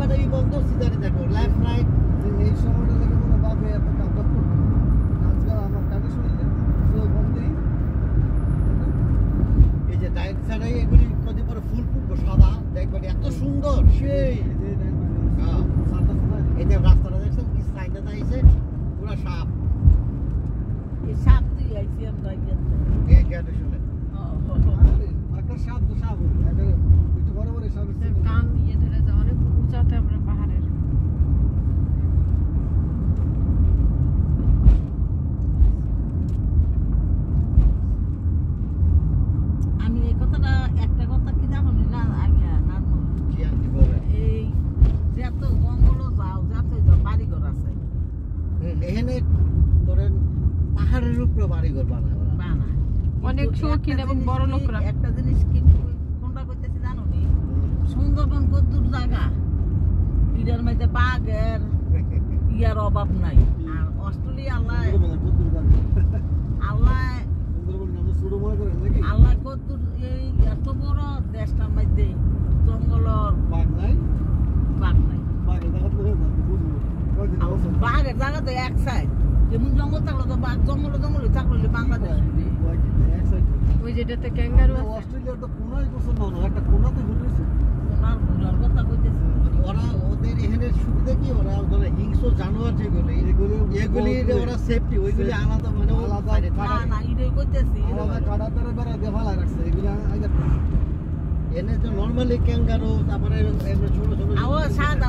ডাইভারই বন্ধ সিধারে দেখো left right এই সময়টা দেখে মনে বাপে এত কাপড় করতো আজকাল আমার কানে শুনিলে সব বন্ধই এই যে ডাইট সাইডে এগুলি কদিন পরে ফুল ফুটবো সাদা দেখবেন এত সুন্দর সেই হ্যাঁ এই যে রাস্তাটা দেখছেন কি সাইডে দাইছে পুরো সাপ এই সাপ তুই আইছি আমরা এই গেটে শুনে একটা সাপ তো সাপ একটা একটু বড় বড় সাপ কান ইয়ে ধরে যায় অনেক উঁচাতে আমরা পাহাড়ের আমি এই কথাটা একটা কথা কি জানো না আগে নানমু কি আনতে বলে এই যত জঙ্গল যাও যত বাড়িঘর আছে এখানে ধরেন পাহাড়ের উপরে বাড়িঘর বানায় ওরা। বানায় অনেক কিন্তু শৌখিন একটা এবং জিনিস বড় কি- লোকরা। একটা জিনিস কি কোনটা করতেছি জানো নি সুন্দরবন কদ্দুর জায়গা ইডার মধ্যে বাঘের ইয়ার অভাব নাই আর অস্ট্রেলিয়া আল্লাহ আল্লাহ শুরু মনে করেন নাকি আল্লাহ কদ্দুর এই এত বড় দেশটার মধ্যে জঙ্গলর বাঘ নাই বাঘ নাই বাঘের দেখা তো বুঝবো কয়দিন অবস্থা বাঘের জায়গা তো এক সাইড যেমন জঙ্গল থাকলো তো বাঘ জঙ্গলে থাকলে বাংলাদেশ ওই যেটাতে ক্যাঙ্গারু আছে অস্ট্রেলিয়ার তো কোনায় গোসল না একটা কোনাতে ঘুরেছে ওনার ঘুরার কথা কইতেছি ওরা ওদের এখানে সুবিধা কি ওরা ধরে হিংস্র জানোয়ার যেগুলি এগুলি যে ওরা সেফটি ওইগুলি আলাদা মানে আলাদা বাইরে না থাকে। না এটাই কইতেছি আলাদা কাটা তারে বেড়া দিয়ে ভালো রাখছে এগুলো আগে এনে তো নরমালি ক্যাঙ্গারু তারপরে এমনি ছোট ছোট আও সাদা